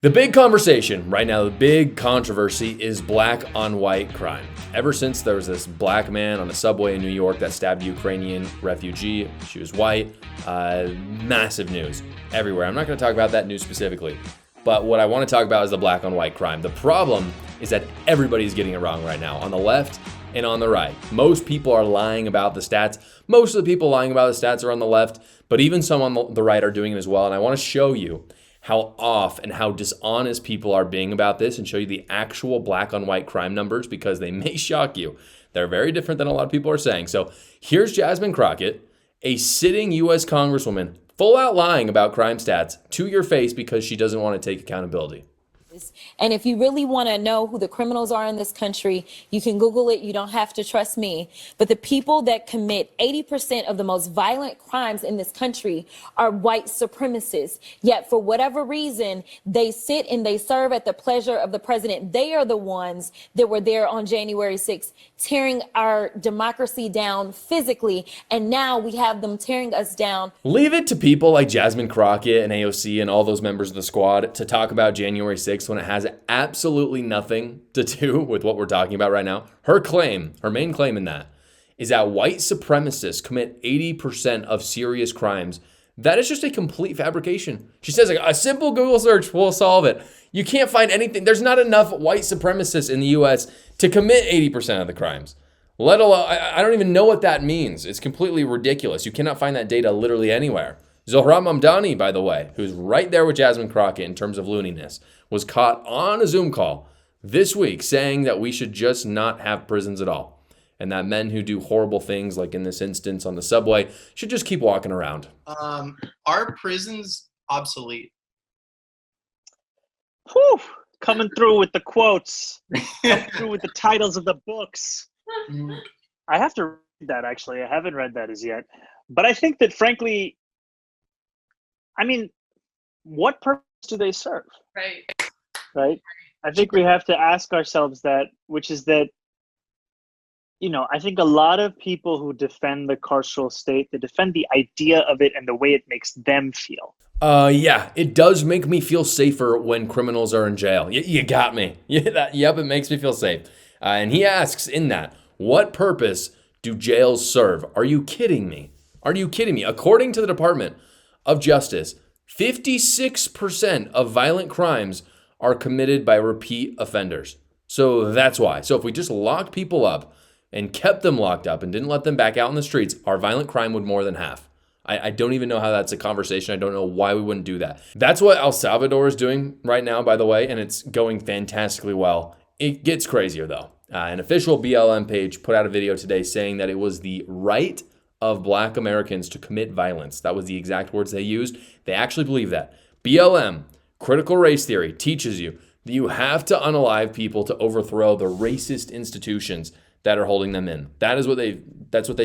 The big conversation right now, the big controversy is black on white crime. Ever since there was this black man on a subway in New York that stabbed a Ukrainian refugee, she was white, massive news everywhere. I'm not going to talk about that news specifically, but what I want to talk about is the black on white crime. The problem is that everybody's getting it wrong right now, on the left and on the right. Most people are lying about the stats. Most of the people lying about the stats are on the left, but even some on the right are doing it as well. And I want to show you how off and how dishonest people are being about this and show you the actual black on white crime numbers because they may shock you. They're very different than a lot of people are saying. So here's Jasmine Crockett, a sitting U.S. Congresswoman, full out lying about crime stats to your face because she doesn't want to take accountability. And if you really want to know who the criminals are in this country, you can Google it. You don't have to trust me. But the people that commit 80% of the most violent crimes in this country are white supremacists. Yet for whatever reason, they sit and they serve at the pleasure of the president. They are the ones that were there on January 6th, tearing our democracy down physically. And now we have them tearing us down. Leave it to people like Jasmine Crockett and AOC and all those members of the squad to talk about January 6th when it has absolutely nothing to do with what we're talking about right now. Her main claim in that is that white supremacists commit 80% of serious crimes. That is just a complete fabrication. She says like, a simple Google search will solve it. You can't find anything. There's not enough white supremacists in the US to commit 80% of the crimes. Let alone, I don't even know what that means. It's completely ridiculous. You cannot find that data literally anywhere. Zohran Mamdani, by the way, who's right there with Jasmine Crockett in terms of looniness, was caught on a Zoom call this week saying that we should just not have prisons at all. And that men who do horrible things, like in this instance on the subway, should just keep walking around. Are prisons obsolete? Whew, coming through with the quotes, coming through with the titles of the books. I have to read that, actually. I haven't read that as yet. But I think that, frankly, I mean, what purpose do they serve? Right? I think we have to ask ourselves that, which is that, you know, I think a lot of people who defend the carceral state, they defend the idea of it and the way it makes them feel. Yeah, it does make me feel safer when criminals are in jail. You got me. Yep, it makes me feel safe. And he asks in that, what purpose do jails serve? Are you kidding me? Are you kidding me? According to the Department of Justice, 56% of violent crimes are committed by repeat offenders. So that's why. So if we just locked people up and kept them locked up and didn't let them back out in the streets, our violent crime would more than half. I don't even know how that's a conversation. I don't know why we wouldn't do that. That's what El Salvador is doing right now, by the way, and it's going fantastically well. It gets crazier, though. An official BLM page put out a video today saying that it was the right of Black Americans to commit violence. That was the exact words they used. They actually believe that. BLM, critical race theory, teaches you that you have to unalive people to overthrow the racist institutions that are holding them in. That's what they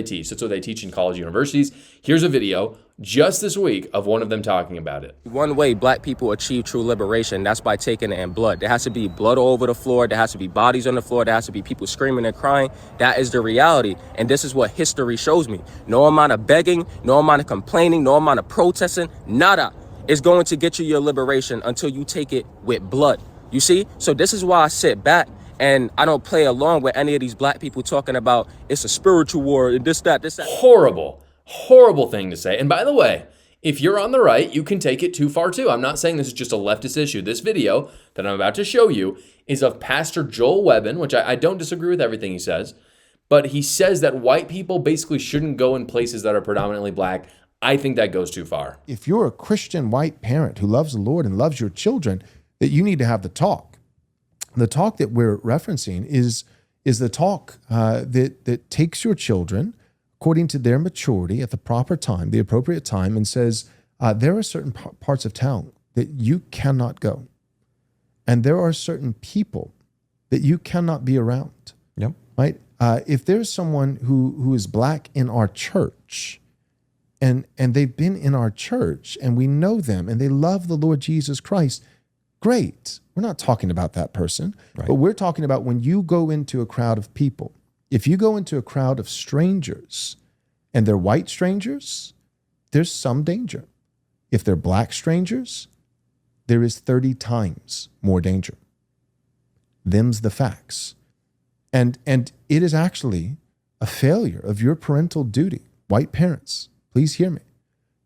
teach. That's what they teach in college universities. Here's a video just this week of one of them talking about it. One way black people achieve true liberation, that's by taking it in blood. There has to be blood all over the floor. There has to be bodies on the floor. There has to be people screaming and crying. That is the reality. And this is what history shows me. No amount of begging, no amount of complaining, no amount of protesting, nada is going to get you your liberation until you take it with blood. You see? So this is why I sit back and I don't play along with any of these black people talking about it's a spiritual war and this, that. Horrible thing to say. And by the way, if you're on the right, you can take it too far too. I'm not saying this is just a leftist issue. This video that I'm about to show you is of Pastor Joel Webbin, which I don't disagree with everything he says, but he says that white people basically shouldn't go in places that are predominantly black. I think that goes too far. If you're a Christian white parent who loves the Lord and loves your children, that you need to have the talk. The talk that we're referencing is the talk that takes your children according to their maturity at the proper time, the appropriate time, and says there are certain parts of town that you cannot go, and there are certain people that you cannot be around. Yep. Right. If there's someone who is black in our church, and they've been in our church, and we know them, and they love the Lord Jesus Christ, great. We're not talking about that person, right. But we're talking about when you go into a crowd of people. If you go into a crowd of strangers and they're white strangers, there's some danger. If they're black strangers, there is 30 times more danger. Them's the facts. And it is actually a failure of your parental duty. White parents, please hear me.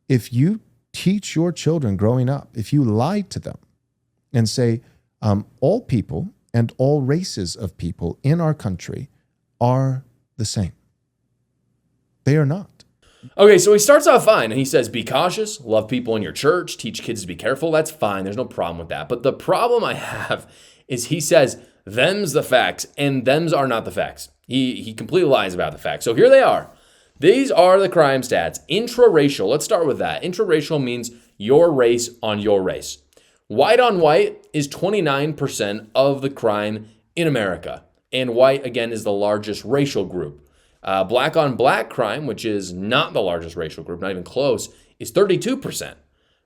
If you teach your children growing up, if you lie to them and say all people and all races of people in our country are the same, they are not. Okay, so he starts off fine and he says, be cautious, love people in your church, teach kids to be careful. That's fine. There's no problem with that. But the problem I have is he says, them's the facts and them's are not the facts. He completely lies about the facts. So here they are. These are the crime stats. Intraracial, let's start with that. Intraracial means your race on your race. White on white is 29% of the crime in America. And white, again, is the largest racial group. Black on black crime, which is not the largest racial group, not even close, is 32%.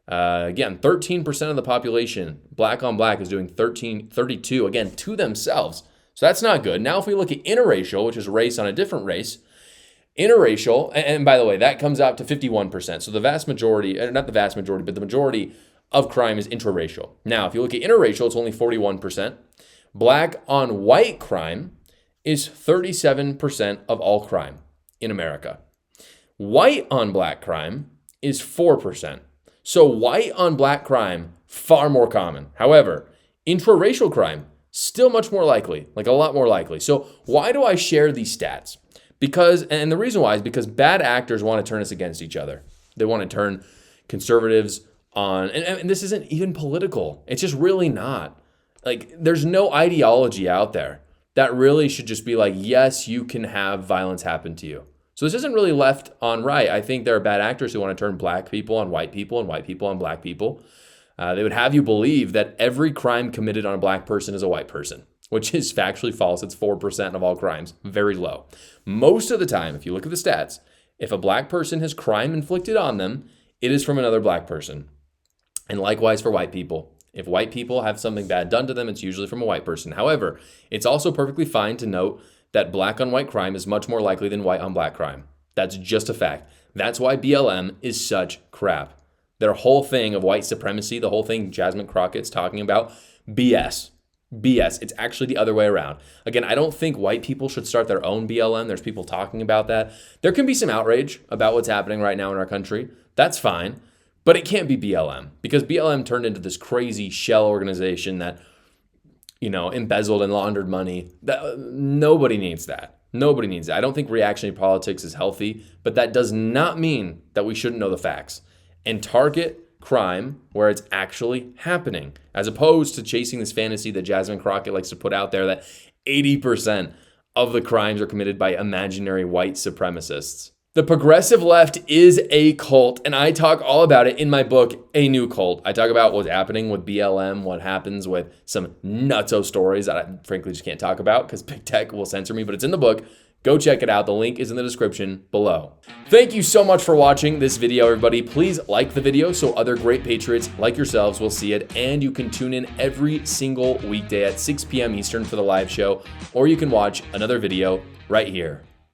Again, 13% of the population, black on black, is doing 32, again, to themselves. So that's not good. Now, if we look at interracial, which is race on a different race, interracial, and by the way, that comes out to 51%. So the vast majority, not the vast majority, but the majority of crime is intraracial. Now, if you look at interracial, it's only 41%. Black on white crime is 37% of all crime in America. White on black crime is 4%. So white on black crime, far more common. However, intraracial crime, still much more likely, like a lot more likely. So why do I share these stats? Because, and the reason why is because bad actors want to turn us against each other. They want to turn conservatives on, and this isn't even political. It's just really not. Like, there's no ideology out there that really should just be like, yes, you can have violence happen to you. So this isn't really left on right. I think there are bad actors who want to turn black people on white people and white people on black people. They would have you believe that every crime committed on a black person is a white person, which is factually false. It's 4% of all crimes, very low. Most of the time, if you look at the stats, if a black person has crime inflicted on them, it is from another black person. And likewise for white people. If white people have something bad done to them, it's usually from a white person. However, it's also perfectly fine to note that black on white crime is much more likely than white on black crime. That's just a fact. That's why BLM is such crap. Their whole thing of white supremacy, the whole thing Jasmine Crockett's talking about, BS. BS. It's actually the other way around. Again, I don't think white people should start their own BLM. There's people talking about that. There can be some outrage about what's happening right now in our country. That's fine. But it can't be BLM, because BLM turned into this crazy shell organization that, embezzled and laundered money. Nobody needs that. Nobody needs that. I don't think reactionary politics is healthy, but that does not mean that we shouldn't know the facts and target crime where it's actually happening, as opposed to chasing this fantasy that Jasmine Crockett likes to put out there that 80% of the crimes are committed by imaginary white supremacists. The progressive left is a cult, and I talk all about it in my book, A New Cult. I talk about what's happening with BLM, what happens with some nutso stories that I frankly just can't talk about because big tech will censor me, but it's in the book. Go check it out. The link is in the description below. Thank you so much for watching this video, everybody. Please like the video so other great patriots like yourselves will see it, and you can tune in every single weekday at 6 p.m. Eastern for the live show, or you can watch another video right here.